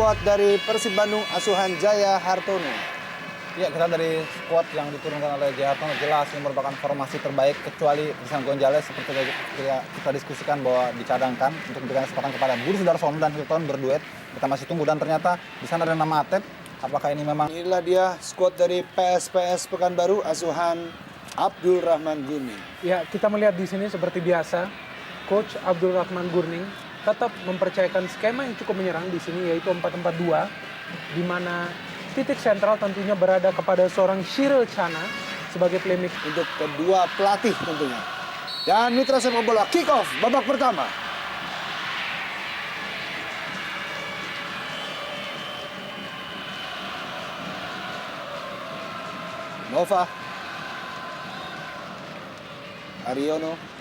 skuad dari Persib Bandung asuhan Jaya Hartono. Ya, kita dari skuad yang diturunkan oleh Jaya Hartono jelas ini merupakan formasi terbaik kecuali Christian Gonzalez seperti kita diskusikan bahwa dicadangkan untuk memberikan kesempatan kepada Budi Sudarsono dan Hilton berduet. Kita masih tunggu dan ternyata di sana ada nama Atep. Apakah ini memang Inilah dia skuad dari PSPS Pekanbaru asuhan Abdul Rahman Gurning. Ya, kita melihat di sini seperti biasa, Coach Abdul Rahman Gurning tetap mempercayakan skema yang cukup menyerang di sini yaitu 4-4-2 di mana titik sentral tentunya berada kepada seorang Shiril Chana sebagai playmaker Untuk kedua pelatih tentunya. Dan Mitra sepak bola kick off babak pertama. Nova. Ariono.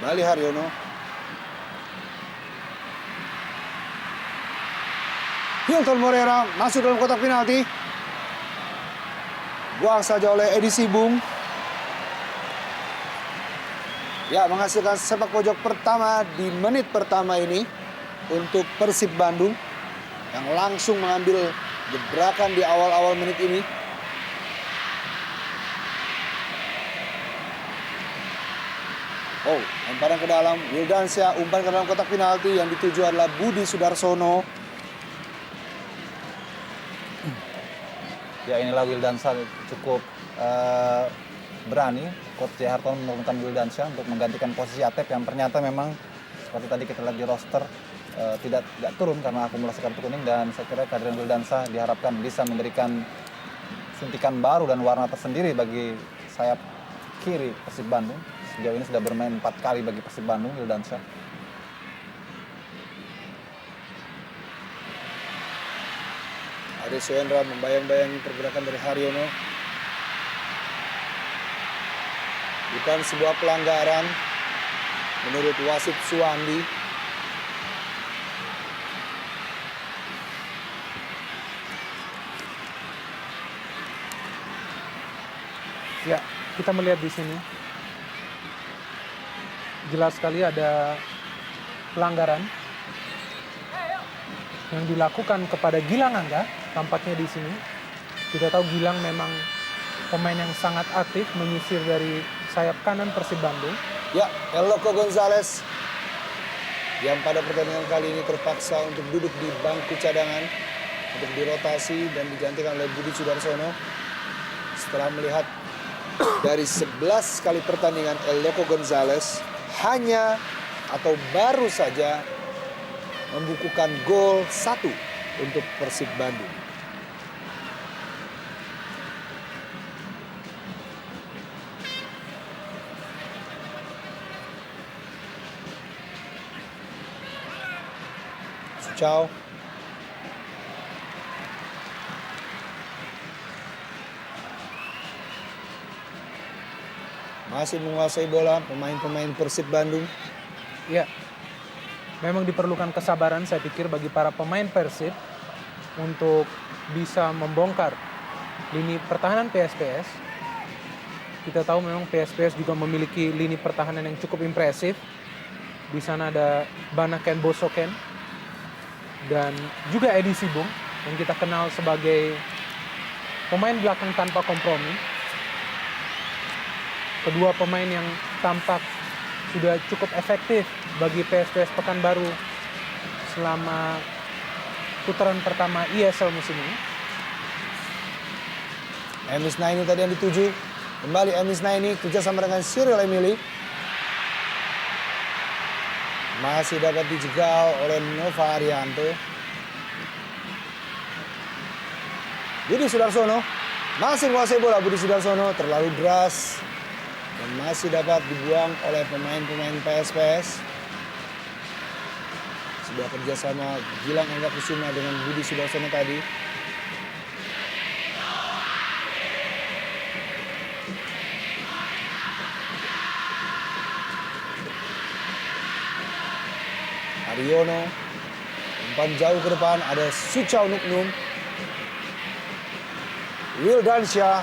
Kembali Haryono. Hilton Morera masuk dalam kotak penalti. Buang saja oleh Edi Sibung. Ya, menghasilkan sepak pojok pertama di menit pertama ini untuk Persib Bandung yang langsung mengambil gebrakan di awal-awal menit ini. Oh, lemparan ke dalam, Wildansyah umpan ke dalam kotak penalti yang dituju adalah Budi Sudarsono. ya inilah Wildansyah cukup berani Coach Jaya Hartono menurunkan Wildansyah untuk menggantikan posisi Atep yang ternyata memang seperti tadi kita lihat di roster tidak turun karena akumulasi kartu kuning, dan saya kira kehadiran Wildansyah diharapkan bisa memberikan suntikan baru dan warna tersendiri bagi sayap kiri Persib Bandung. Sejauh ini sudah bermain 4 kali bagi Persib Bandung, Wildansyah. Ade Suendra membayang-bayangi pergerakan dari Haryono. Bukan sebuah pelanggaran menurut wasit Suwandi. Ya, kita melihat di sini jelas sekali ada pelanggaran yang dilakukan kepada Gilang Angga. Tampaknya di sini kita tahu Gilang memang pemain yang sangat aktif menyisir dari sayap kanan Persib Bandung. Ya, Eloko Gonzalez yang pada pertandingan kali ini terpaksa untuk duduk di bangku cadangan untuk dirotasi dan digantikan oleh Budi Sudarsono setelah melihat dari 11 kali pertandingan Eloko Gonzalez hanya atau baru saja membukukan gol 1 untuk Persib Bandung. Suchau. Masih menguasai bola pemain-pemain Persib Bandung. Ya, memang diperlukan kesabaran saya pikir bagi para pemain Persib untuk bisa membongkar lini pertahanan PSPS. Kita tahu memang PSPS juga memiliki lini pertahanan yang cukup impresif. Di sana ada Banaken Bosoken dan juga Edi Sibung yang kita kenal sebagai pemain belakang tanpa kompromi. Kedua pemain yang tampak sudah cukup efektif bagi PSPS Pekanbaru selama putaran pertama ESL musim ini. Emis Naini tadi yang dituju. Kembali Emis Naini kerjasama dengan Cyril Emily. Masih dapat dijegal oleh Nova Arianto. Budi Sudarsono masih menguasai bola. Budi Sudarsono terlalu deras dan masih dapat dibuang oleh pemain-pemain PSPS. Sebuah kerjasama Gilang Angga Kusuma dengan Budi Sudarsono tadi. Ariono. Umpan jauh ke depan, ada Suchau Nuknum. Wildansyah.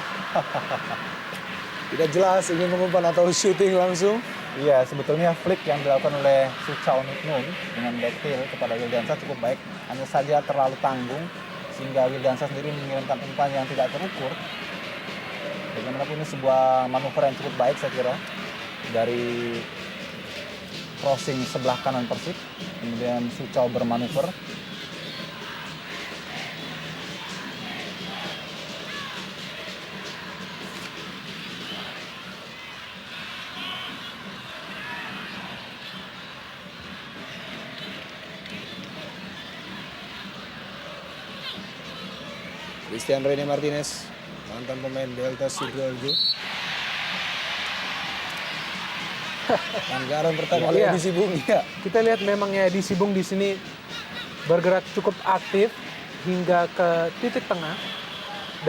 Tidak jelas ingin mengumpan atau shooting langsung. Iya, sebetulnya flick yang dilakukan oleh Suchau Nuknum dengan backtail kepada Wildansyah cukup baik. Hanya saja terlalu tanggung sehingga Wildansyah sendiri mengirimkan umpan yang tidak terukur. Bagaimanapun ini sebuah manuver yang cukup baik saya kira dari crossing sebelah kanan Persib. Kemudian Suchau bermanuver. Christian Rene Martinez, mantan pemain Delta Sidoarjo. Pelanggaran pertama oleh Iya. Edisi Bung. Ya. Kita lihat memang ya Edisi Bung di sini bergerak cukup aktif hingga ke titik tengah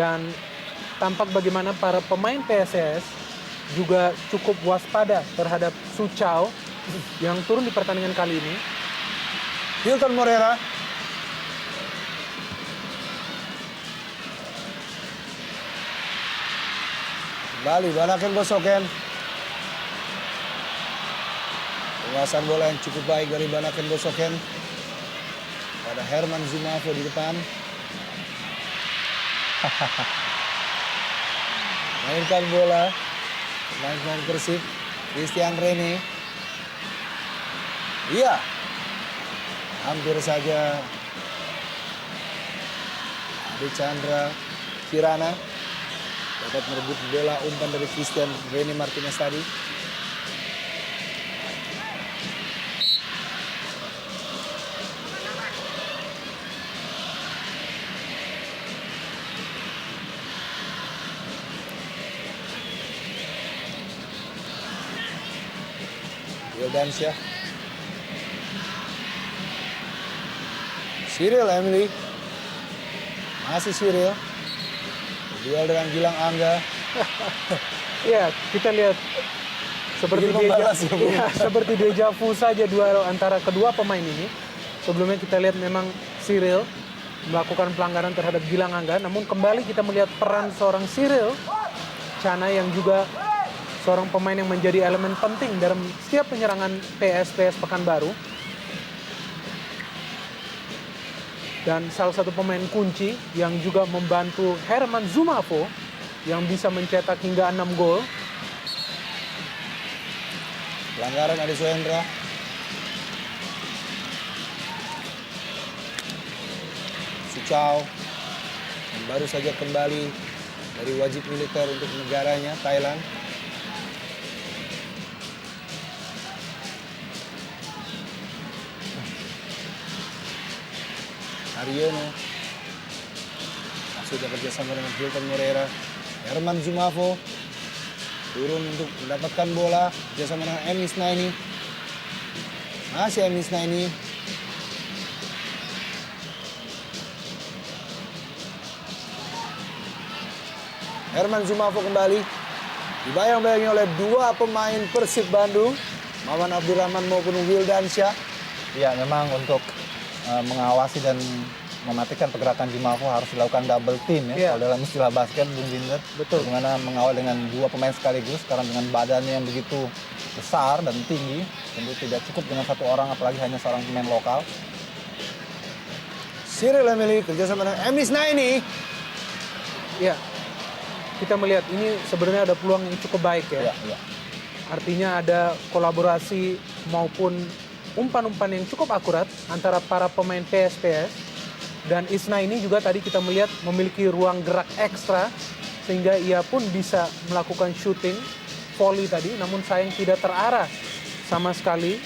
dan tampak bagaimana para pemain PSS juga cukup waspada terhadap Suchau yang turun di pertandingan kali ini. Hilton Morera. Kembali Banaken Bosoken. Penguasaan bola yang cukup baik dari Banaken Bosoken. Pada Herman Zumafo di depan. Mainkan bola. Pemain Persib. Christian Rene. Iya. Hampir saja Adi Chandra Kirana dapat merebut bola umpan dari Christian Rene Martinez tadi. Wildansyah. Cyril Emily. Masih Cyril. Duel dengan Gilang Angga. Ya, kita lihat seperti Ingin membalas ya, Bung. seperti deja vu saja duel antara kedua pemain ini. Sebelumnya kita lihat memang Cyril melakukan pelanggaran terhadap Gilang Angga, namun kembali kita melihat peran seorang Cyril Cana yang juga seorang pemain yang menjadi elemen penting dalam setiap penyerangan PSPS Pekanbaru. Dan salah satu pemain kunci yang juga membantu Herman Zumafo yang bisa mencetak hingga 6 gol. Pelanggaran Adi Suhendra. Suchau yang baru saja kembali dari wajib militer untuk negaranya, Thailand. Ariono sudah kerjasama dengan Hilton Morera. Herman Zumafo turun untuk mendapatkan bola kerjasama dengan Emis Naini. Masih Emis Naini. Herman Zumafo kembali dibayang-bayangi oleh dua pemain Persib Bandung, Maman Abdurrahman maupun Wildansyah. Ya, memang untuk mengawasi dan mematikan pergerakan Zumafo harus dilakukan double team ya. Iya. Kalau dalam istilah basket, Bung Binder. Betul. Bagaimana mengawal dengan dua pemain sekaligus, sekarang dengan badannya yang begitu besar dan tinggi, tentu tidak cukup dengan satu orang, apalagi hanya seorang pemain lokal. Cyril Emily kerjasama dengan Emis Naini. Ya, kita melihat ini sebenarnya ada peluang yang cukup baik ya. Ya. Artinya ada kolaborasi maupun umpan-umpan yang cukup akurat antara para pemain PSPS dan Isna ini juga tadi kita melihat memiliki ruang gerak ekstra sehingga ia pun bisa melakukan shooting volley tadi, namun sayang tidak terarah sama sekali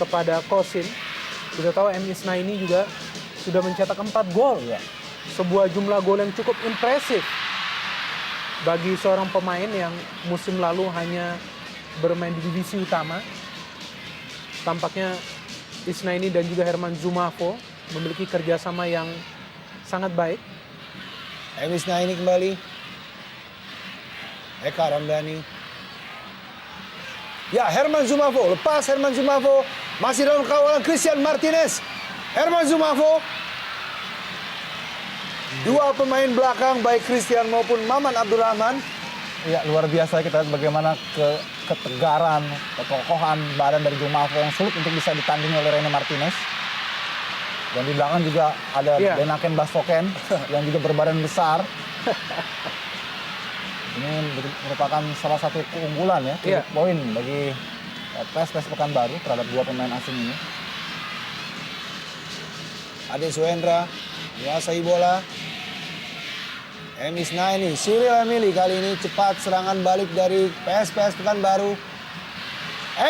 kepada Kosin. Kita tahu M. Isna ini juga sudah mencetak 4 gol ya. Sebuah jumlah gol yang cukup impresif bagi seorang pemain yang musim lalu hanya bermain di divisi utama. Tampaknya Isna ini dan juga Herman Zumafo memiliki kerjasama yang sangat baik. Emis Naini kembali. Eka Ramdhani. Ya, Herman Zumafo. Lepas Herman Zumafo. Masih dalam kawalan Christian Martinez. Herman Zumafo. Dua pemain belakang baik Christian maupun Maman Abdurrahman. Ya, luar biasa kita lihat bagaimana ketegaran, kekokohan badan dari Zumafo yang sulit untuk bisa ditandingi oleh Rene Martinez. Dan di belakang juga ada Benaken Basoken yang juga berbadan besar. Ini merupakan salah satu keunggulan ya, poin bagi PSPS Pekanbaru terhadap dua pemain asing ini. Ade Suendra menguasai bola. Emis Naini, Cyril Emili kali ini cepat serangan balik dari PSPS Pekanbaru.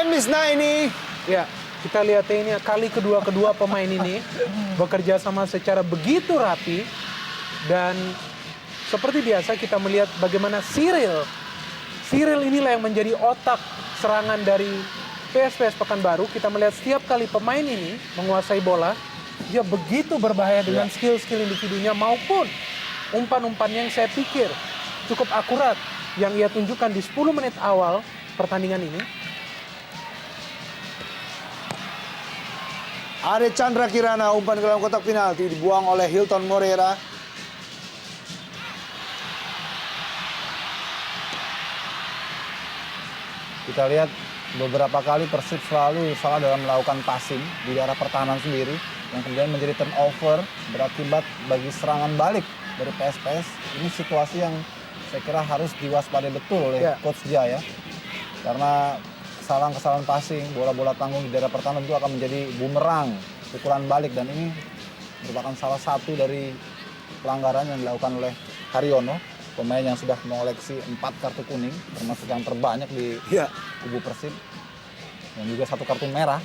Emis Naini. Ya, kita lihat ini kali kedua pemain ini bekerja sama secara begitu rapi. Dan seperti biasa kita melihat bagaimana Cyril inilah yang menjadi otak serangan dari PSPS Pekanbaru. Kita melihat setiap kali pemain ini menguasai bola, dia begitu berbahaya dengan skill-skill individunya maupun umpan-umpan yang saya pikir cukup akurat yang ia tunjukkan di 10 menit awal pertandingan ini. Ada Chandra Kirana, umpan ke dalam kotak penalti dibuang oleh Hilton Moreira. Kita lihat beberapa kali Persib selalu salah dalam melakukan passing di daerah pertahanan sendiri yang kemudian menjadi turnover berakibat bagi serangan balik dari PSPS. Ini situasi yang saya kira harus diwaspadai betul oleh Coach Jaya. Karena kesalahan passing, bola-bola tanggung di daerah pertahanan itu akan menjadi bumerang, pukulan balik. Dan ini merupakan salah satu dari pelanggaran yang dilakukan oleh Haryono, pemain yang sudah mengoleksi 4 kartu kuning, termasuk yang terbanyak di kubu Persib. Dan juga 1 kartu merah.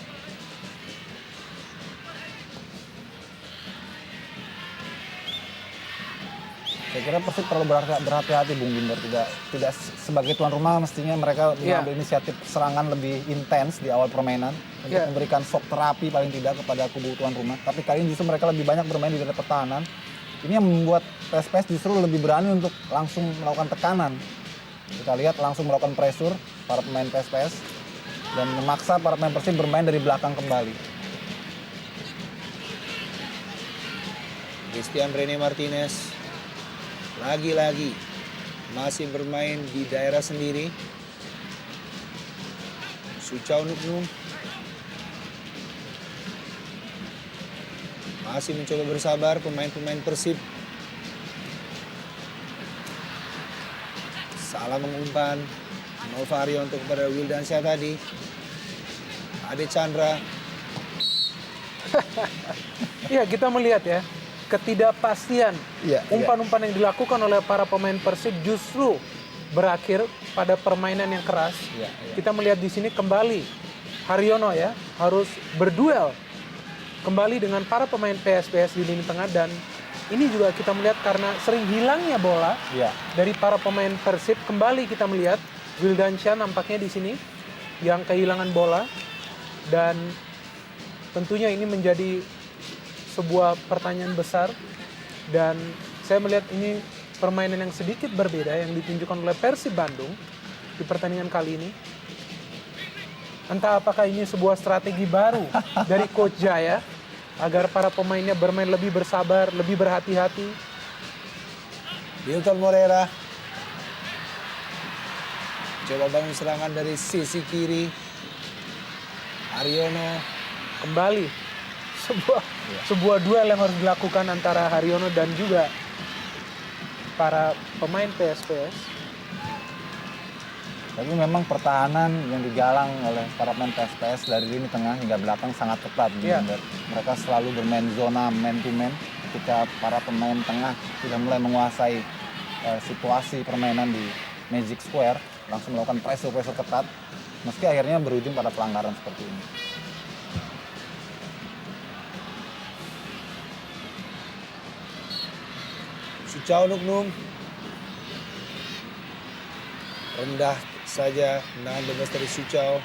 Saya kira Persib perlu berhati-hati, Bung Binder. Tidak sebagai tuan rumah mestinya mereka mengambil inisiatif serangan lebih intens di awal permainan untuk memberikan shock terapi paling tidak kepada kubu tuan rumah. Tapi kali ini justru mereka lebih banyak bermain di daerah pertahanan. Ini yang membuat PSPS justru lebih berani untuk langsung melakukan tekanan. Kita lihat langsung melakukan pressure para pemain PSPS dan memaksa para pemain Persib bermain dari belakang kembali. Christian Rene Martinez lagi-lagi masih bermain di daerah sendiri. Suchau Nuknum masih mencoba bersabar pemain-pemain Persib. Salah mengumpan Nova Arianto kepada Wildansyah tadi. Ade Chandra. Iya, kita melihat ya ketidakpastian umpan-umpan yang dilakukan oleh para pemain Persib justru berakhir pada permainan yang keras. Kita melihat di sini kembali Haryono ya harus berduel kembali dengan para pemain PSPS di lini tengah. Dan ini juga kita melihat karena sering hilangnya bola dari para pemain Persib. Kembali kita melihat Wildansyah nampaknya di sini yang kehilangan bola. Dan tentunya ini menjadi sebuah pertanyaan besar. Dan saya melihat ini permainan yang sedikit berbeda yang ditunjukkan oleh Persib Bandung di pertandingan kali ini. Entah apakah ini sebuah strategi baru dari Coach Jaya agar para pemainnya bermain lebih bersabar, lebih berhati-hati. Hilton Moreira coba bangun serangan dari sisi kiri. Haryono Kembali sebuah duel yang harus dilakukan antara Haryono dan juga para pemain PSPS. Tapi memang pertahanan yang digalang oleh para pemain PSPS dari lini tengah hingga belakang sangat ketat. Mereka selalu bermain zona man to man ketika para pemain tengah sudah mulai menguasai situasi permainan di Magic Square, langsung melakukan pressure ketat, meski akhirnya berujung pada pelanggaran seperti ini. Suchau Nuknum rendah saja tendangan bebas dari Suchau.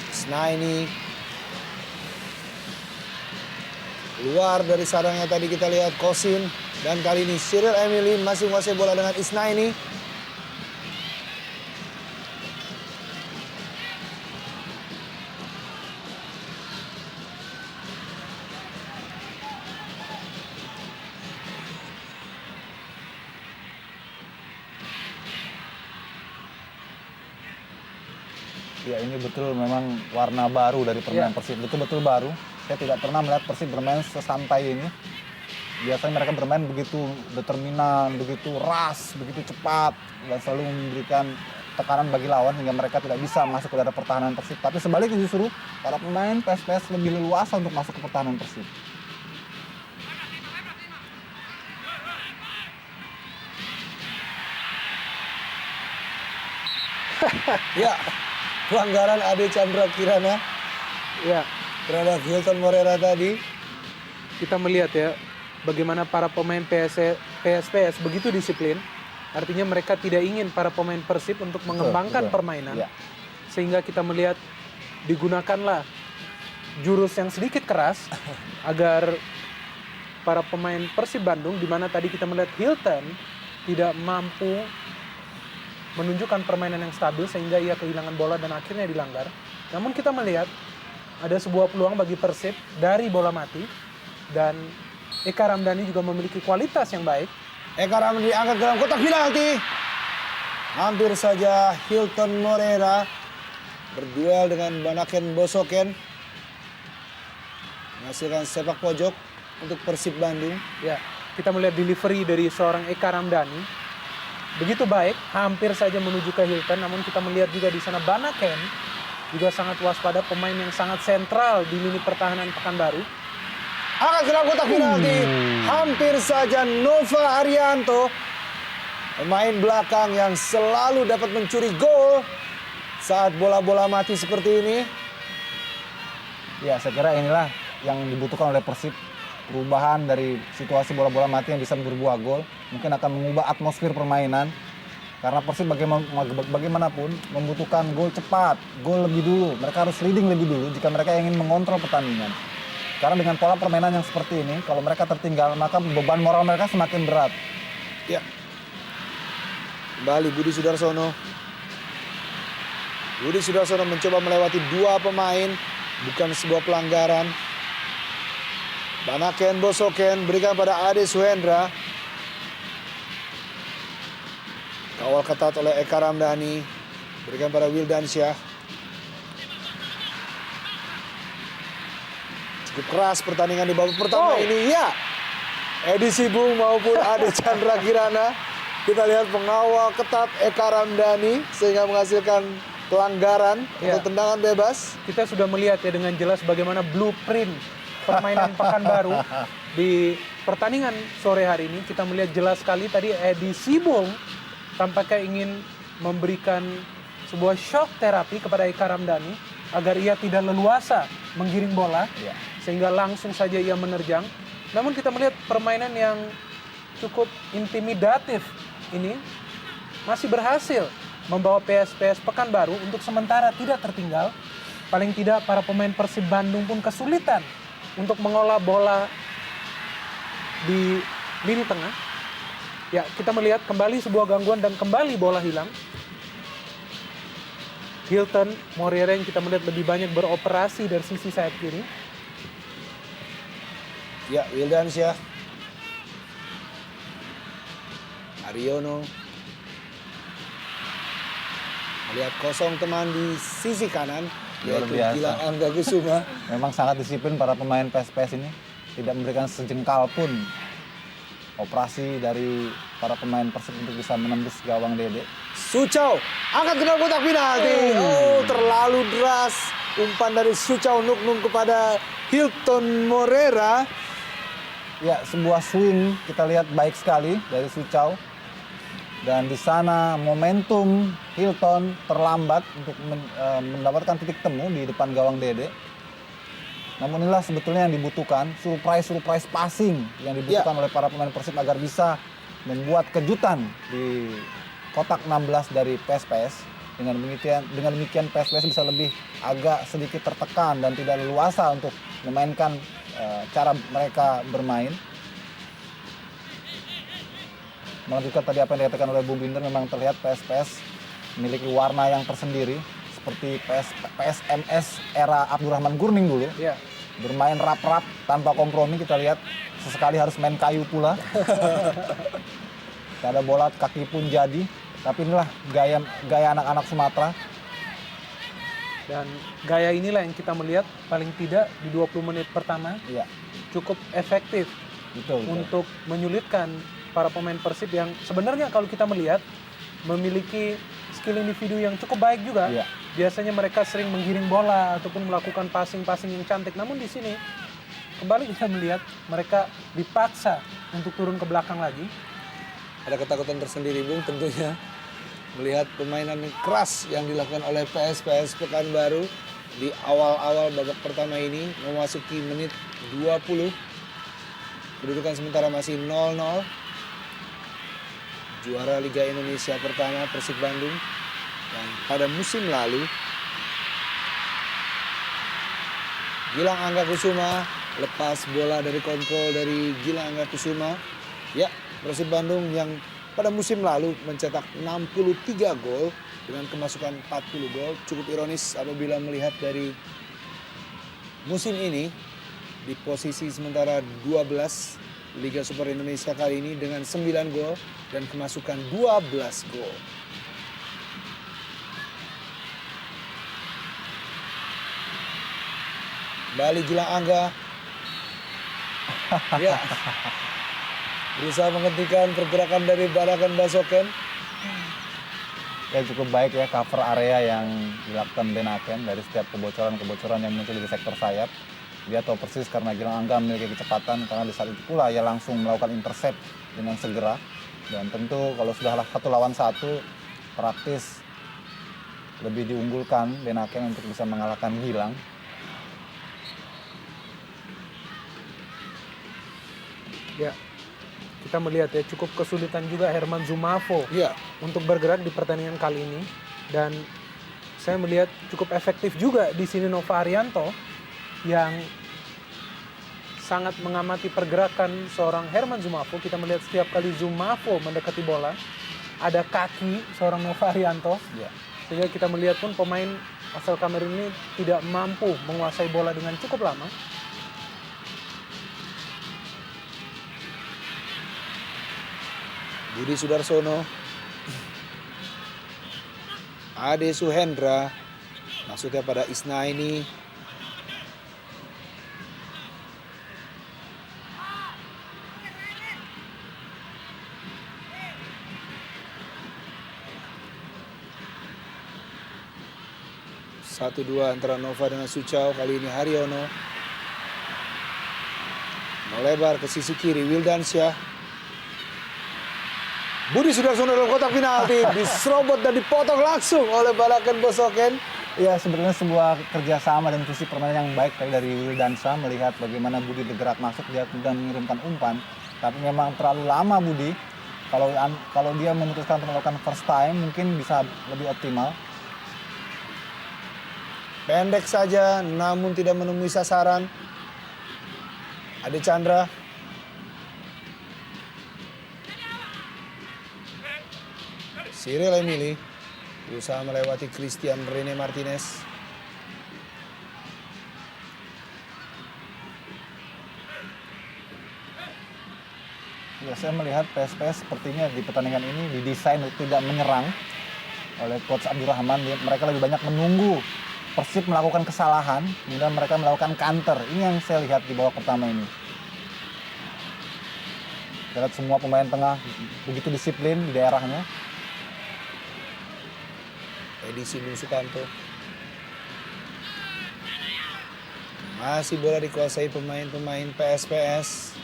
Snaini keluar dari sarangnya tadi kita lihat Kosin. Dan kali ini Cyril Emili masih menguasai bola dengan Isnaini. Ya ini betul memang warna baru dari permainan Ya. Persib, betul-betul baru. Saya tidak pernah melihat Persib bermain sesantai ini. Biasanya mereka bermain begitu determinan, begitu ras, begitu cepat, dan selalu memberikan tekanan bagi lawan hingga mereka tidak bisa masuk ke dalam pertahanan Persib. Tapi sebaliknya justru para pemain PSPS lebih leluasa untuk masuk ke pertahanan Persib. Ya, pelanggaran Ade Chandra Kirana Ya, terhadap Hilton Morera tadi. kita melihat ya bagaimana para pemain PSPS begitu disiplin. Artinya mereka tidak ingin para pemain Persib untuk mengembangkan betul. permainan. Ya. Sehingga kita melihat digunakanlah jurus yang sedikit keras agar para pemain Persib Bandung, di mana tadi kita melihat Hilton tidak mampu menunjukkan permainan yang stabil sehingga ia kehilangan bola dan akhirnya dilanggar. Namun kita melihat ada sebuah peluang bagi Persib dari bola mati dan Eka Ramdhani juga memiliki kualitas yang baik. Eka Ramdhani diangkat ke dalam kotak penalti. Hampir saja Hilton Morera berduel dengan Banaken Bosoken. Menghasilkan sepak pojok untuk Persib Bandung. Ya, kita melihat delivery dari seorang Eka Ramdhani begitu baik, hampir saja menuju ke Hilton. Namun kita melihat juga di sana Banaken juga sangat waspada, pemain yang sangat sentral di lini pertahanan Pekanbaru. Angkat ke dalam kotak penalti. Hampir saja Nova Arianto, pemain belakang yang selalu dapat mencuri gol saat bola-bola mati seperti ini. Ya, saya kira inilah yang dibutuhkan oleh Persib. Perubahan dari situasi bola-bola mati yang bisa berbuah gol. Mungkin akan mengubah atmosfer permainan. Karena Persib bagaimanapun membutuhkan gol cepat, gol lebih dulu. Mereka harus leading lebih dulu jika mereka ingin mengontrol pertandingan. Karena dengan pola permainan yang seperti ini, kalau mereka tertinggal, maka beban moral mereka semakin berat. Ya. Kembali Budi Sudarsono. Budi Sudarsono mencoba melewati dua pemain, bukan sebuah pelanggaran. Banaken Bosoken berikan pada Ade Suhendra. Kawal ketat oleh Eka Ramdhani. Berikan pada Wildansyah. Cukup keras pertandingan di babak pertama ini. Ya, Edi Sibung maupun Ade Chandra Kirana. Kita lihat pengawal ketat Eka Ramdhani sehingga menghasilkan pelanggaran Ya. atau tendangan bebas. Kita sudah melihat ya dengan jelas bagaimana blueprint permainan Pekanbaru di pertandingan sore hari ini. Kita melihat jelas sekali tadi Edi Sibung tampaknya ingin memberikan sebuah shock terapi kepada Eka Ramdhani agar ia tidak leluasa menggiring bola, Ya. sehingga langsung saja ia menerjang. Namun kita melihat permainan yang cukup intimidatif ini masih berhasil membawa PSPS Pekanbaru untuk sementara tidak tertinggal. Paling tidak para pemain Persib Bandung pun kesulitan untuk mengolah bola di lini tengah. Ya, kita melihat kembali sebuah gangguan dan kembali bola hilang. Hilton Morera yang kita melihat lebih banyak beroperasi dari sisi sayap kiri. Ya, Wildansyah. Aryono. Melihat kosong teman di sisi kanan. Luar Yaitu biasa. Gilang Angga Kusuma. Memang sangat disiplin para pemain PSPS ini. Tidak memberikan sejengkal pun operasi dari para pemain Persib untuk bisa menembus gawang Dede. Sucau angkat ke dalam kotak penalti. Oh, terlalu deras umpan dari Sucau Nuknum kepada Hilton Morera. Ya, sebuah swing kita lihat baik sekali dari Sucau. Dan di sana momentum Hilton terlambat untuk mendapatkan titik temu di depan gawang Dede. Namun inilah sebetulnya yang dibutuhkan, surprise passing yang dibutuhkan oleh para pemain Persib agar bisa membuat kejutan di kotak 16 dari PSPS. Dengan demikian PSPS bisa lebih agak sedikit tertekan dan tidak leluasa untuk memainkan cara mereka bermain. Melanjutkan tadi apa yang dikatakan oleh Bung Binder, memang terlihat PSPS memiliki warna yang tersendiri seperti PSMS era Abdurrahman Gurning dulu. Ya, Bermain rap-rap tanpa kompromi, kita lihat sesekali harus main kayu pula. Tidak ada bola kaki pun jadi. Tapi inilah gaya anak-anak Sumatera. Dan gaya inilah yang kita melihat paling tidak di 20 menit pertama Iya, cukup efektif betul. untuk menyulitkan para pemain Persib yang sebenarnya kalau kita melihat memiliki skill individu yang cukup baik juga. Iya. Biasanya mereka sering menggiring bola ataupun melakukan passing-passing yang cantik. Namun di sini kembali kita melihat mereka dipaksa untuk turun ke belakang lagi. Ada ketakutan tersendiri Bung tentunya melihat permainan yang keras yang dilakukan oleh PSPS Pekanbaru di awal-awal babak pertama ini memasuki menit 20. Kedudukan sementara masih 0-0. Juara Liga Indonesia pertama Persib Bandung yang pada musim lalu Gilang Angga Kusuma lepas bola dari kontrol dari Gilang Angga Kusuma. Ya, Persib Bandung yang pada musim lalu mencetak 63 gol dengan kemasukan 40 gol. Cukup ironis apabila melihat dari musim ini di posisi sementara 12 Liga Super Indonesia kali ini dengan 9 gol dan kemasukan 12 gol. Kembali Gilang Angga. Ya. Berusaha menghentikan pergerakan dari Barakan Basoken. Ya cukup baik ya cover area yang dilakukan Benaken dari setiap kebocoran-kebocoran yang muncul di sektor sayap. Dia tahu persis karena Gilang Angga memiliki kecepatan, karena di saat itu pula ia langsung melakukan intercept dengan segera. Dan tentu kalau sudah 1 lawan 1 praktis lebih diunggulkan Benaken untuk bisa mengalahkan Gilang. Ya, kita melihat ya cukup kesulitan juga Herman Zumafo Ya, untuk bergerak di pertandingan kali ini. Dan saya melihat cukup efektif juga di sini Nova Arianto yang sangat mengamati pergerakan seorang Herman Zumafo. Kita melihat setiap kali Zumafo mendekati bola, ada kaki seorang Nova Arianto. Ya. Sehingga kita melihat pun pemain asal Kamerun ini tidak mampu menguasai bola dengan cukup lama. Budi Sudarsono, Ade Suhendra, maksudnya pada Isna ini. Satu dua antara Nova dengan Sucau, kali ini Haryono. Melebar ke sisi kiri Wildansyah. Budi Sudarsono dalam kotak penalti, diserobot dan dipotong langsung oleh Barakan Basoken. Ya sebenarnya sebuah kerjasama dan visi permainan yang baik dari Wildansa, melihat bagaimana Budi bergerak masuk, dia kemudian mengirimkan umpan. Tapi memang terlalu lama Budi. Kalau dia memutuskan untuk melakukan first time mungkin bisa lebih optimal. Pendek saja namun tidak menemui sasaran. Ade Chandra. Cyril Emili berusaha melewati Christian Rene Martinez. Ya, saya melihat PSPS sepertinya di pertandingan ini didesain untuk tidak menyerang oleh Coach Abdurrahman. Mereka lebih banyak menunggu Persib melakukan kesalahan, kemudian mereka melakukan counter. Ini yang saya lihat di babak pertama ini. Kita lihat semua pemain tengah begitu disiplin di daerahnya. Edisi Bung Sukanto. Masih bola dikuasai pemain-pemain PSPS.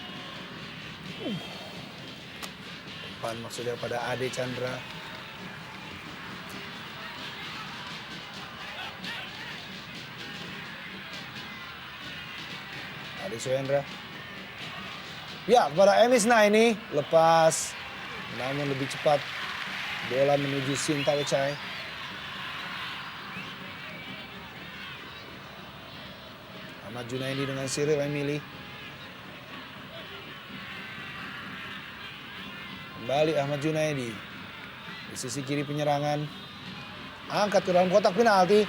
Depan maksudnya pada Ade Chandra. Ade Suhendra. Ya, kepada Emisna ini lepas. Namun lebih cepat bola menuju Sinta Wecai. Ahmad Junaidi dengan Cyril Emili. Kembali Ahmad Junaidi. Di sisi kiri penyerangan. Angkat ke dalam kotak penalti.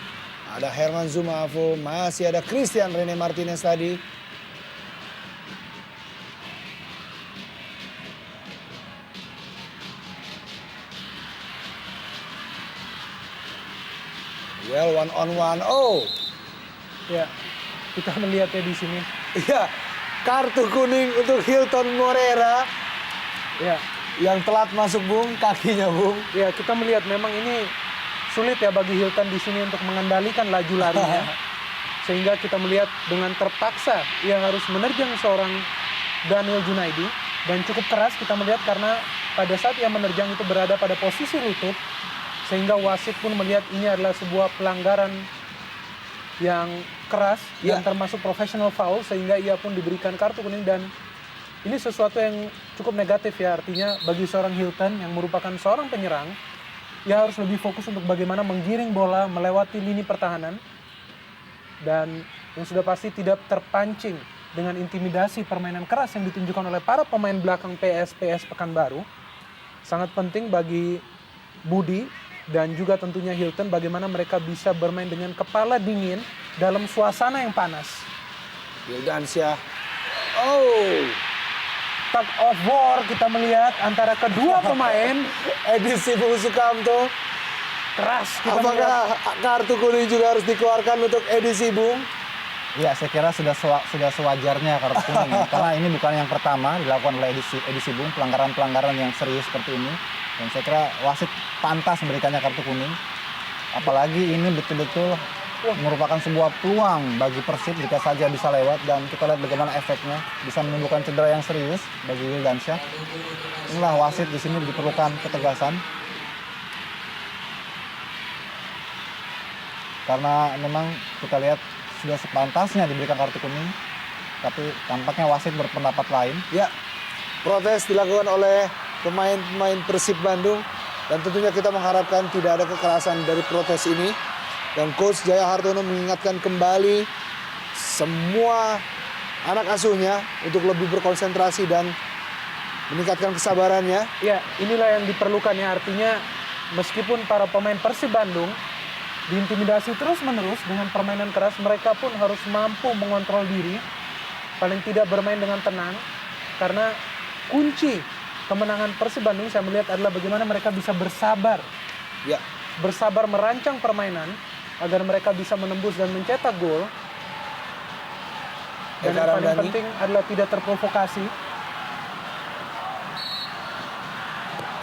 Ada Herman Zumafo. Masih ada Christian Rene Martinez tadi. Well, 1-on-1. Oh, Ya, kita melihatnya di sini. iya. Kartu kuning untuk Hilton Moreira Ya, yang telat masuk, Bung. Kakinya, Bung. ya kita melihat memang ini sulit ya bagi Hilton di sini untuk mengendalikan laju larinya. Sehingga kita melihat dengan terpaksa ia harus menerjang seorang Daniel Junaidi. Dan cukup keras kita melihat karena pada saat ia menerjang itu berada pada posisi lutut. Sehingga wasit pun melihat ini adalah sebuah pelanggaran yang keras Ya. dan termasuk professional foul. Sehingga ia pun diberikan kartu kuning dan ini sesuatu yang cukup negatif ya. Artinya bagi seorang Hilton yang merupakan seorang penyerang, ia harus lebih fokus untuk bagaimana menggiring bola melewati lini pertahanan. Dan yang sudah pasti tidak terpancing dengan intimidasi permainan keras yang ditunjukkan oleh para pemain belakang PSPS Pekanbaru. Sangat penting bagi Budi dan juga tentunya Hilton bagaimana mereka bisa bermain dengan kepala dingin dalam suasana yang panas. Wildansyah. Oh, Tug of war kita melihat antara kedua pemain edisi Bung Sukamto. keras kita melihat. Apakah kartu kuning juga harus dikeluarkan untuk edisi Bung? Ya, saya kira sudah sewajarnya kartu kuning ya. Karena ini bukan yang pertama dilakukan oleh edisi Bung, pelanggaran-pelanggaran yang serius seperti ini. Dan saya kira wasit pantas memberikannya kartu kuning. Apalagi ini betul-betul merupakan sebuah peluang bagi Persib jika saja bisa lewat, dan kita lihat bagaimana efeknya bisa menimbulkan cedera yang serius bagi Wildansyah. Inilah wasit di sini diperlukan ketegasan. Karena memang kita lihat sudah sepantasnya diberikan kartu kuning, tapi tampaknya wasit berpendapat lain. Ya, protes dilakukan oleh pemain-pemain Persib Bandung dan tentunya kita mengharapkan tidak ada kekerasan dari protes ini. Dan Coach Jaya Hartono mengingatkan kembali semua anak asuhnya untuk lebih berkonsentrasi dan meningkatkan kesabarannya. Ya, inilah yang diperlukan ya. Artinya meskipun para pemain Persib Bandung diintimidasi terus-menerus dengan permainan keras, mereka pun harus mampu mengontrol diri, paling tidak bermain dengan tenang, karena kunci kemenangan Persib Bandung saya melihat adalah bagaimana mereka bisa bersabar, Ya, bersabar merancang permainan agar mereka bisa menembus dan mencetak gol. Dan Eka yang paling Ramdhani. penting adalah tidak terprovokasi.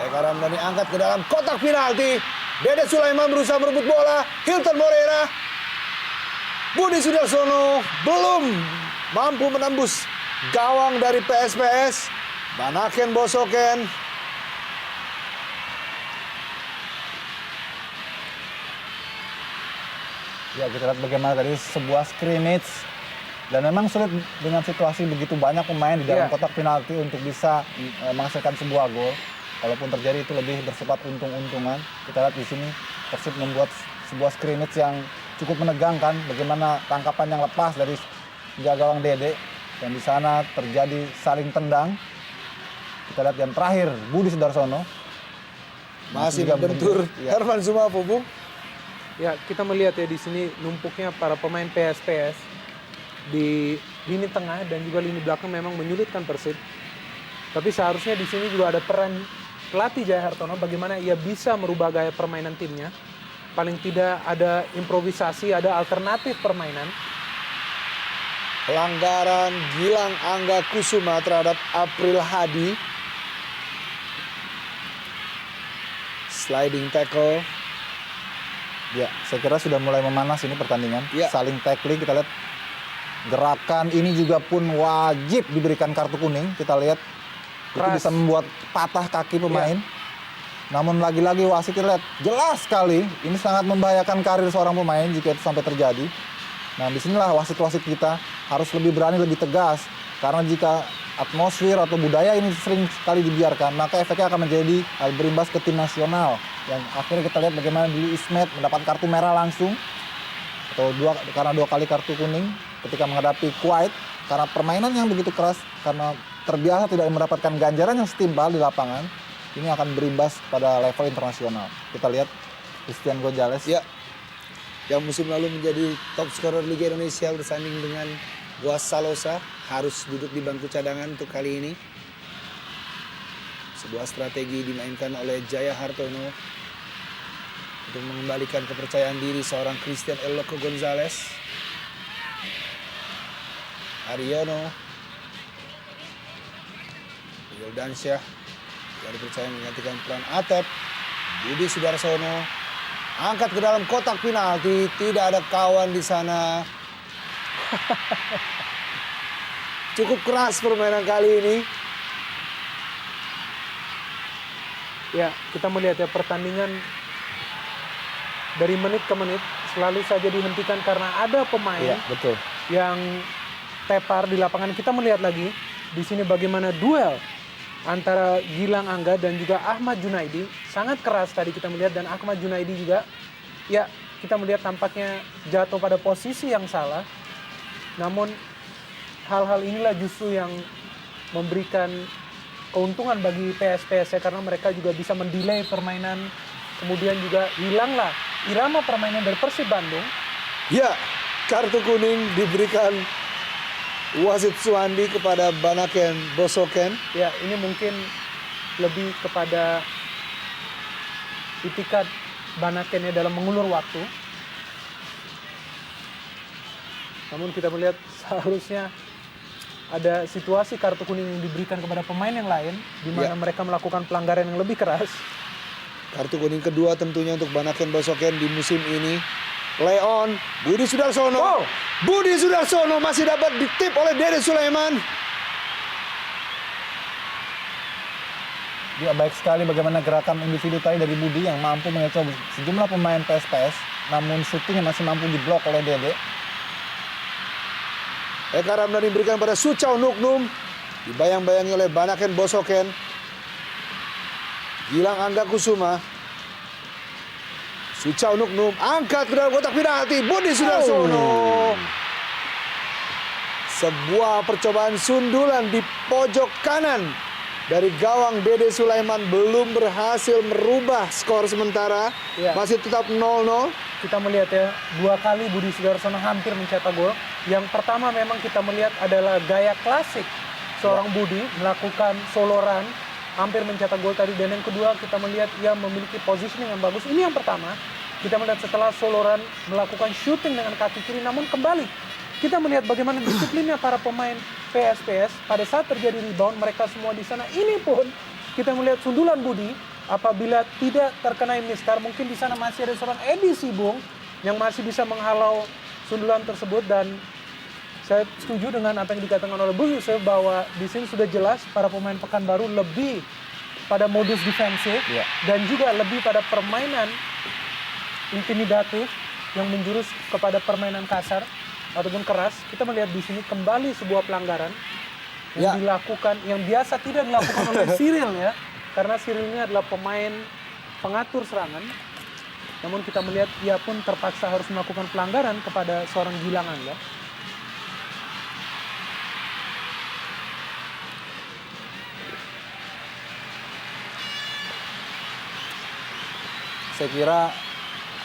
Eka Ramdhani angkat ke dalam kotak penalti. Dede Sulaiman berusaha merebut bola. Hilton Moreira. Budi Sudarsono belum mampu menembus gawang dari PSPS. Banaken Bosoken. Ya, kita lihat bagaimana tadi sebuah scrimmage, dan memang sulit dengan situasi begitu banyak pemain di dalam Iya. kotak penalti untuk bisa menghasilkan sebuah gol. Kalaupun terjadi itu lebih bersifat untung-untungan. Kita lihat di sini Persib membuat sebuah scrimmage yang cukup menegangkan, bagaimana tangkapan yang lepas dari gawang Dede, dan di sana terjadi saling tendang. Kita lihat yang terakhir Budi Sudarsono Masih juga membentur ya. Herman Sumafo, Bung. Ya, kita melihat ya di sini numpuknya para pemain PSPS di lini tengah dan juga lini belakang memang menyulitkan Persib. Tapi seharusnya di sini juga ada peran pelatih Jaya Hartono bagaimana ia bisa merubah gaya permainan timnya. Paling tidak ada improvisasi, ada alternatif permainan. Pelanggaran Gilang Angga Kusuma terhadap April Hadi. Sliding tackle. Ya, saya kira sudah mulai memanas ini pertandingan. Ya. Saling tackling, kita lihat gerakan ini juga pun wajib diberikan kartu kuning. Kita lihat itu Keras. bisa membuat patah kaki pemain. Namun lagi-lagi wasit kita lihat jelas sekali ini sangat membahayakan karir seorang pemain jika itu sampai terjadi. Nah, disinilah wasit-wasit kita harus lebih berani, lebih tegas. Karena jika atmosfer atau budaya ini sering sekali dibiarkan, maka efeknya akan menjadi berimbas ke tim nasional. Yang akhirnya kita lihat bagaimana dulu Ismet mendapat kartu merah langsung, atau karena dua kali kartu kuning ketika menghadapi Kuwait, karena permainan yang begitu keras, karena terbiasa tidak mendapatkan ganjaran yang setimpal di lapangan, ini akan berimbas pada level internasional. Kita lihat Christian Gonzalez. Ya, yang musim lalu menjadi top scorer Liga Indonesia bersanding dengan Boas Salosa harus duduk di bangku cadangan untuk kali ini. Sebuah strategi dimainkan oleh Jaya Hartono. untuk mengembalikan kepercayaan diri seorang Christian El Loco Gonzalez. Ariono, Wildansyah yang dipercaya menggantikan peran Atep. Budi Sudarsono angkat ke dalam kotak penalti, tidak ada kawan di sana. Cukup keras permainan kali ini. Ya, kita melihat ya pertandingan dari menit ke menit selalu saja dihentikan karena ada pemain Iya, betul. yang tepar di lapangan. Kita melihat lagi di sini bagaimana duel antara Gilang Angga dan juga Ahmad Junaidi sangat keras tadi kita melihat, dan Ahmad Junaidi juga ya kita melihat tampaknya jatuh pada posisi yang salah. Namun hal-hal inilah justru yang memberikan keuntungan bagi PSPS ya, karena mereka juga bisa mendelay permainan, kemudian juga hilanglah irama permainan dari Persib Bandung. Ya, kartu kuning diberikan wasit Suandi kepada Banaken Bosoken. Ya, ini mungkin lebih kepada itikat Banakennya dalam mengulur waktu. Namun kita melihat seharusnya ada situasi kartu kuning yang diberikan kepada pemain yang lain, di mana mereka melakukan pelanggaran yang lebih keras. Kartu kuning kedua tentunya untuk Banaken Bosoken di musim ini. Leon, Budi Sudarsono. Wow. Budi Sudarsono masih dapat ditip oleh Dede Sulaiman. Ya, baik sekali bagaimana gerakan individu tadi dari Budi yang mampu mengecoh sejumlah pemain PSPS, namun syutingnya masih mampu diblok oleh Dede. Eka Ramdhani diberikan pada Suchau Nuknum. Dibayang-bayangi oleh Banaken Bosoken. Gilang Angga Kusuma. Suchau Nuknum angkat ke dalam kotak penalti. Budi Sudarsono. Sebuah percobaan sundulan di pojok kanan dari gawang Dede Sulaiman belum berhasil merubah skor sementara. Ya. Masih tetap 0-0. Kita melihat ya, 2 kali Budi Sudarsono hampir mencetak gol. Yang pertama memang kita melihat adalah gaya klasik seorang Budi melakukan solo run, hampir mencetak gol tadi. Dan yang kedua kita melihat ia memiliki positioning yang bagus. Ini yang pertama, kita melihat setelah solo run melakukan shooting dengan kaki kiri, namun kembali kita melihat bagaimana disiplinnya para pemain PSPS pada saat terjadi rebound, mereka semua di sana. Ini pun kita melihat sundulan Budi, apabila tidak terkena miskar, mungkin di sana masih ada seorang Edi Sibung yang masih bisa menghalau sundulan tersebut. Dan saya setuju dengan apa yang dikatakan oleh Bung Yusuf bahwa di sini sudah jelas para pemain Pekanbaru lebih pada modus defensif dan juga lebih pada permainan intimidatif yang menjurus kepada permainan kasar ataupun keras. Kita melihat di sini kembali sebuah pelanggaran yang dilakukan, yang biasa tidak dilakukan oleh Cyril ya, karena Cyril ini adalah pemain pengatur serangan. Namun kita melihat ia pun terpaksa harus melakukan pelanggaran kepada seorang Gilang Angga. Saya kira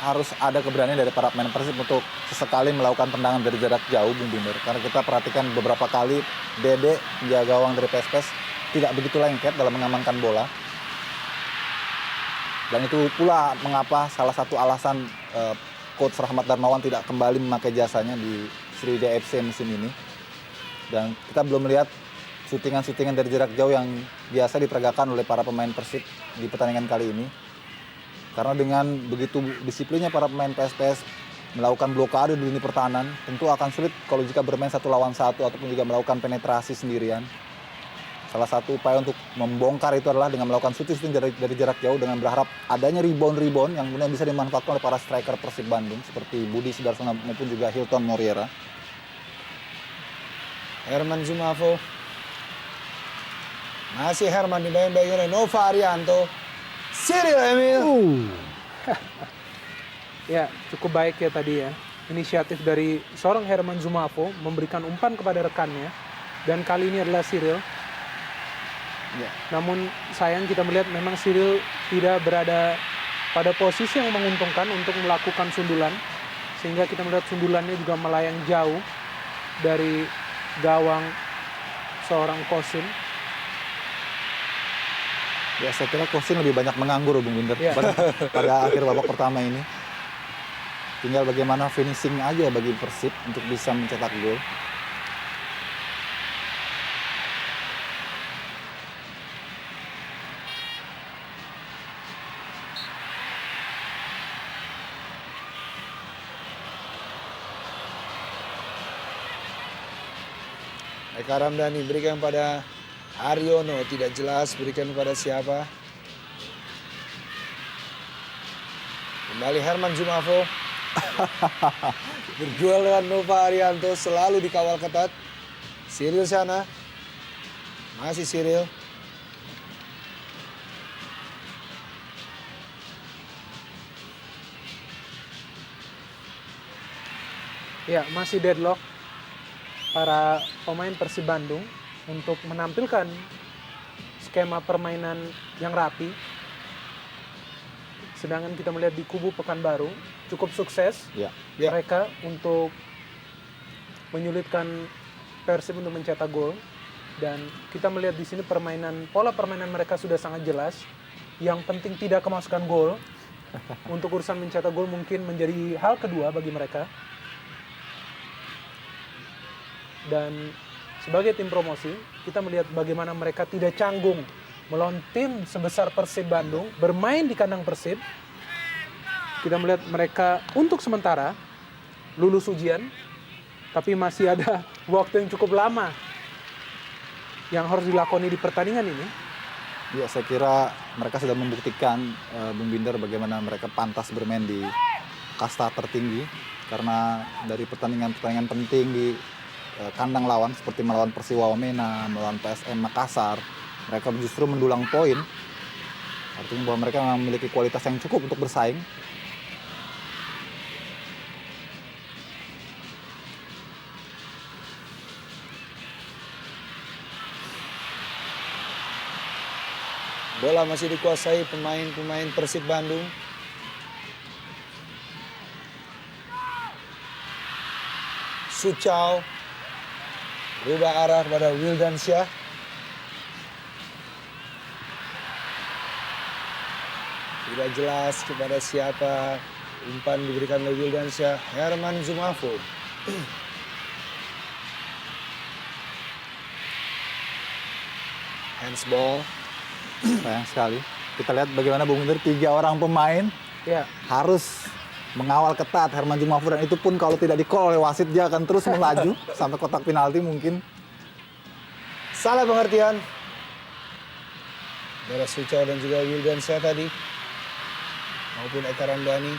harus ada keberanian dari para pemain Persib untuk sesekali melakukan tendangan dari jarak jauh, Bung Binder. Karena kita perhatikan beberapa kali Dede, penjaga gawang dari PSPS, tidak begitu lengket dalam mengamankan bola. Dan itu pula mengapa salah satu alasan Coach Rahmat Darmawan tidak kembali memakai jasanya di Sriwijaya FC musim ini. Dan kita belum melihat syutingan-syutingan dari jarak jauh yang biasa diperagakan oleh para pemain Persib di pertandingan kali ini. Karena dengan begitu disiplinnya para pemain PSPS melakukan blokade di lini pertahanan, tentu akan sulit kalau jika bermain 1 lawan 1 ataupun juga melakukan penetrasi sendirian. Salah satu upaya untuk membongkar itu adalah dengan melakukan shooting dari jarak jauh, dengan berharap adanya rebound yang kemudian bisa dimanfaatkan oleh para striker Persib Bandung seperti Budi Sudarsono maupun juga Hilton Moriera. Herman Zumafo. Masih Herman dibayang-bayangi oleh Nova Arianto. Cyril Emil. Ya, cukup baik ya tadi ya. Inisiatif dari seorang Herman Zumafo memberikan umpan kepada rekannya. Dan kali ini adalah Cyril. Ya. Namun sayang kita melihat memang Cyril tidak berada pada posisi yang menguntungkan untuk melakukan sundulan. Sehingga kita melihat sundulannya juga melayang jauh dari gawang seorang Kosim. Ya saya kira Kosin lebih banyak menganggur Bung Binder Iya. pada akhir babak pertama ini. Tinggal bagaimana finishing aja bagi Persib untuk bisa mencetak gol. Eka Ramdhani berikan pada Aryono, tidak jelas berikan kepada siapa. Kembali Herman Zumafo. Berduel dengan Nova Arianto, selalu dikawal ketat. Cyril sana. Masih Cyril. Ya, masih deadlock para pemain Persib Bandung untuk menampilkan skema permainan yang rapi. Sedangkan kita melihat di kubu Pekanbaru cukup sukses Ya. Ya. mereka untuk menyulitkan Persib untuk mencetak gol. Dan kita melihat di sini pola permainan mereka sudah sangat jelas. Yang penting tidak kemasukan gol. Untuk urusan mencetak gol mungkin menjadi hal kedua bagi mereka. Dan sebagai tim promosi, kita melihat bagaimana mereka tidak canggung melawan tim sebesar Persib Bandung, bermain di kandang Persib. Kita melihat mereka untuk sementara lulus ujian, tapi masih ada waktu yang cukup lama yang harus dilakoni di pertandingan ini. Ya, saya kira mereka sudah membuktikan Bung Binder bagaimana mereka pantas bermain di kasta tertinggi, karena dari pertandingan-pertandingan penting di kandang lawan seperti melawan Persiwa Wamena, melawan PSM Makassar, mereka justru mendulang poin. Artinya bahwa mereka memiliki kualitas yang cukup untuk bersaing. Bola masih dikuasai pemain-pemain Persib Bandung. Suchau berubah arah kepada Wildansyah. Tidak jelas kepada siapa. Umpan diberikan oleh Wildansyah. Herman Zumafo. Handsball. Sayang sekali. Kita lihat bagaimana Bung Binder 3 orang pemain Ya, harus mengawal ketat Herman Zumafo, dan itu pun kalau tidak di-call oleh wasit dia akan terus melaju sampai kotak penalti mungkin. Salah pengertian. Dari Suchau dan juga Wildansyah tadi. Maupun Eka Ramdhani.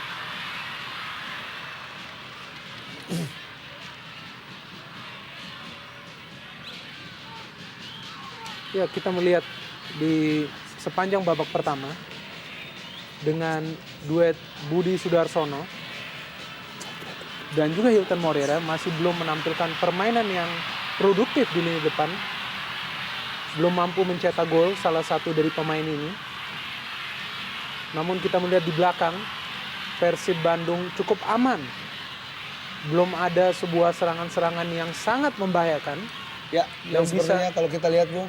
ya kita melihat di sepanjang babak pertama dengan duet Budi Sudarsono dan juga Hilton Moreira masih belum menampilkan permainan yang produktif di lini depan. Belum mampu mencetak gol salah satu dari pemain ini. Namun kita melihat di belakang Persib Bandung cukup aman. Belum ada sebuah serangan-serangan yang sangat membahayakan. Ya, Yang dan sepertinya kalau kita lihat Bung,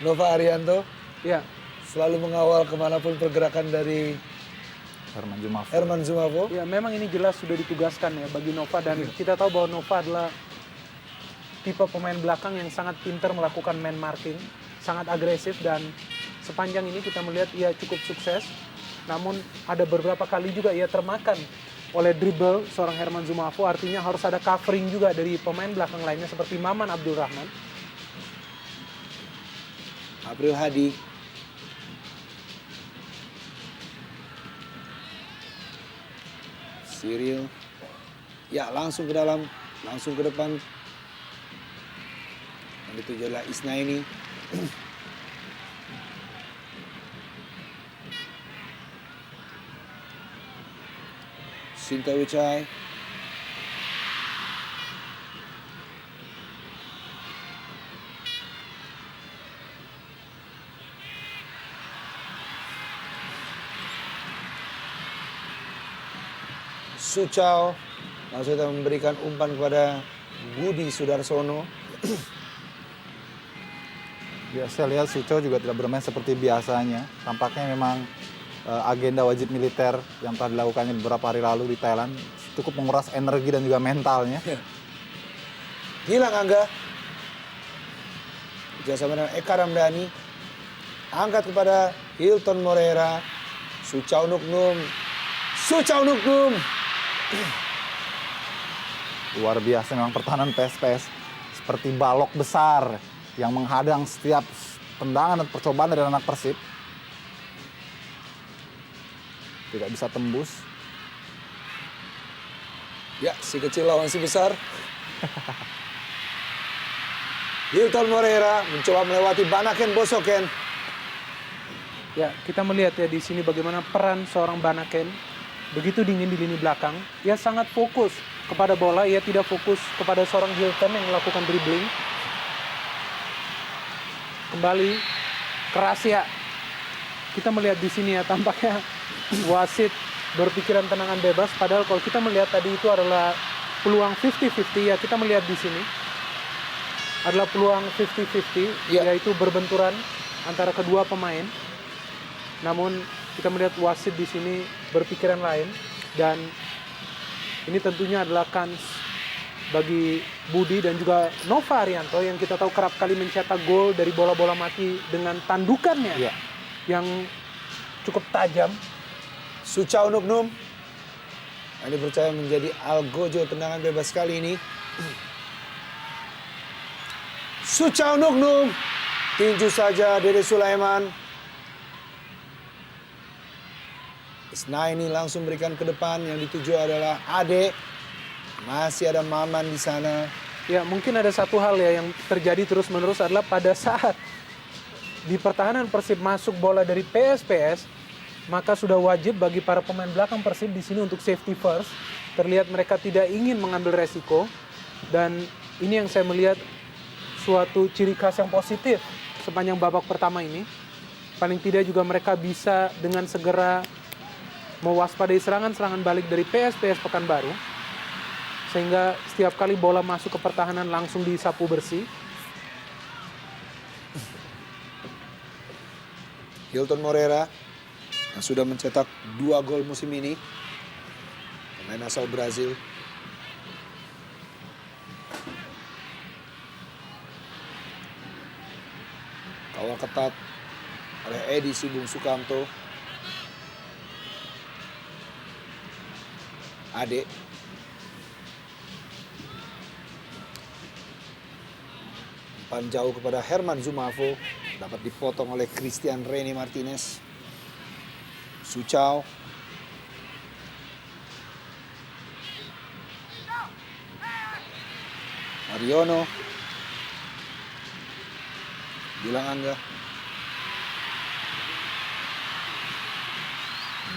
Nova Arianto Ya, selalu mengawal kemanapun pergerakan dari Herman Zumafo. Herman Zumafo. ya memang ini jelas sudah ditugaskan ya bagi Nova, dan kita tahu bahwa Nova adalah tipe pemain belakang yang sangat pintar melakukan man marking, sangat agresif, dan sepanjang ini kita melihat ia cukup sukses. Namun ada beberapa kali juga ia termakan oleh dribble seorang Herman Zumafo, artinya harus ada covering juga dari pemain belakang lainnya seperti Maman Abdul Rahman. April Hadi. Cyril. Ya, langsung ke dalam, langsung ke depan. Yang dituju adalah Isnaini. Sinta Wicai. Suchau langsung kita memberikan umpan kepada Budi Sudarsono. Ya, saya lihat Suco juga tidak bermain seperti biasanya. Tampaknya memang agenda wajib militer yang telah dilakukannya beberapa hari lalu di Thailand cukup menguras energi dan juga mentalnya. Gilang Angga. Kerjasama dengan Eka Ramdhani. Angkat kepada Hilton Moreira. Suchao Nuknum. Suchao Nuknum. Luar biasa memang pertahanan PSPS. Seperti balok besar yang menghadang setiap tendangan dan percobaan dari anak Persib. Tidak bisa tembus. Ya, si kecil lawan si besar. Hilton Moreira mencoba melewati Banaken Bosoken. Ya, kita melihat ya di sini bagaimana peran seorang Banaken begitu dingin di lini belakang. Ia sangat fokus kepada bola, ia tidak fokus kepada seorang Hilton yang melakukan dribbling. Kembali keras ya. Kita melihat di sini ya tampaknya wasit berpikiran tendangan bebas, padahal kalau kita melihat tadi itu adalah peluang 50-50 ya, kita melihat di sini adalah peluang 50-50 Ya. yaitu berbenturan antara kedua pemain. Namun kita melihat wasit di sini berpikiran lain dan ini tentunya adalah kans bagi Budi dan juga Nova Arianto yang kita tahu kerap kali mencetak gol dari bola-bola mati dengan tandukannya Ya. yang cukup tajam. Suchao Nuknum. Ini percaya menjadi algojo tendangan bebas kali ini. Suchao Nuknum. Tinju saja Dede Sulaiman. Isnaini langsung berikan ke depan. Yang dituju adalah Ade. Masih ada Maman di sana. Ya mungkin ada satu hal ya yang terjadi terus-menerus adalah pada saat di pertahanan Persib masuk bola dari PSPS, maka sudah wajib bagi para pemain belakang Persib di sini untuk safety first. Terlihat mereka tidak ingin mengambil resiko dan ini yang saya melihat suatu ciri khas yang positif sepanjang babak pertama ini. Paling tidak juga mereka bisa dengan segera mewaspadai serangan-serangan balik dari PSPS Pekanbaru. Sehingga setiap kali bola masuk ke pertahanan langsung disapu bersih. Hilton Moreira yang sudah mencetak 2 gol musim ini. Pemain asal Brazil. Kawal ketat oleh Edi Sibung Sukamto. Ade. Umpan jauh kepada Herman Zumafo. Dapat dipotong oleh Christian Rene Martinez. Suchao. Mariono. Gilang Angga.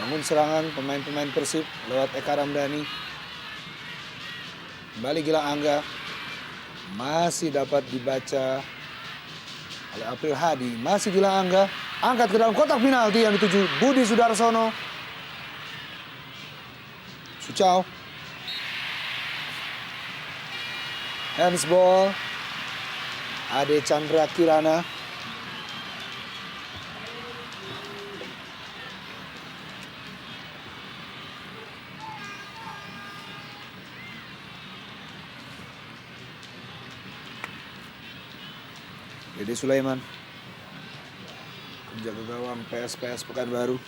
Bangun serangan pemain-pemain Persib lewat Eka Ramdhani. Kembali Gilang Angga. Masih dapat dibaca oleh April Hadi. Masih Gilang Angga. Angkat ke dalam kotak penalti yang dituju Budi Sudarsono. Suchao. Handsball. Ade Chandra Kirana. Dede Sulaiman. Penjaga gawang PSPS Pekanbaru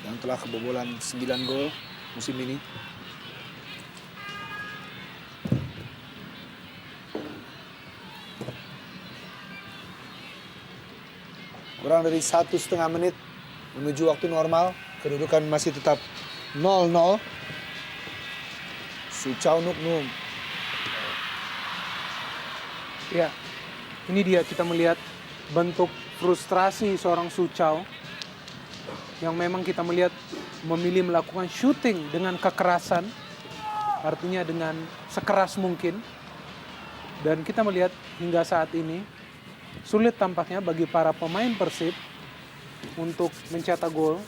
yang telah kebobolan 9 gol musim ini. Kurang dari 1,5 menit menuju waktu normal. Kedudukan masih tetap 0-0. Suchao Nuknum. Ya, ini dia kita melihat bentuk frustrasi seorang Suchao yang memang kita melihat memilih melakukan shooting dengan kekerasan, artinya dengan sekeras mungkin. Dan kita melihat hingga saat ini sulit tampaknya bagi para pemain Persib untuk mencetak gol.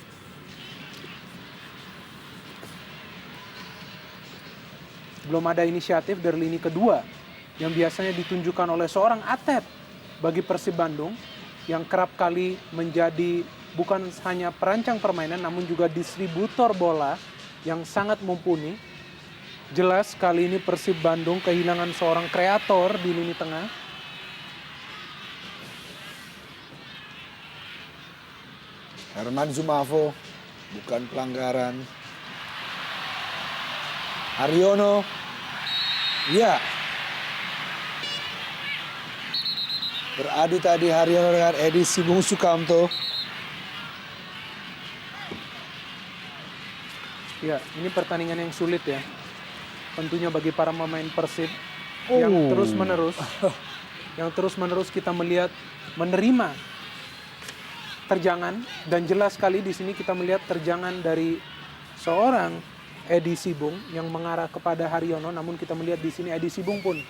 Belum ada inisiatif dari lini kedua yang biasanya ditunjukkan oleh seorang atlet bagi Persib Bandung. yang kerap kali menjadi bukan hanya perancang permainan namun juga distributor bola yang sangat mumpuni. Jelas kali ini Persib Bandung kehilangan seorang kreator di lini tengah. Herman Zumafo, bukan pelanggaran. Haryono, ya. Beradu tadi Haryono dengan Edi Sibung Sukamto. Ya, ini pertandingan yang sulit ya. Tentunya bagi para pemain Persib yang terus-menerus kita melihat menerima terjangan, dan jelas sekali di sini kita melihat terjangan dari seorang Edi Sibung yang mengarah kepada Haryono, namun kita melihat di sini Edi Sibung pun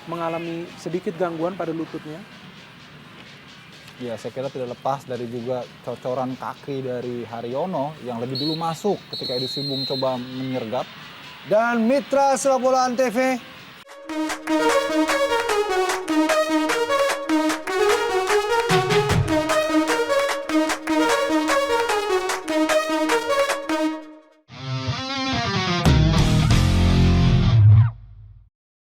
mengalami sedikit gangguan pada lututnya. Ya, saya kira tidak lepas dari juga cocoran kaki dari Haryono yang lebih dulu masuk ketika Edi Sibung coba menyergap. Dan Mitra Sepak Bola Antv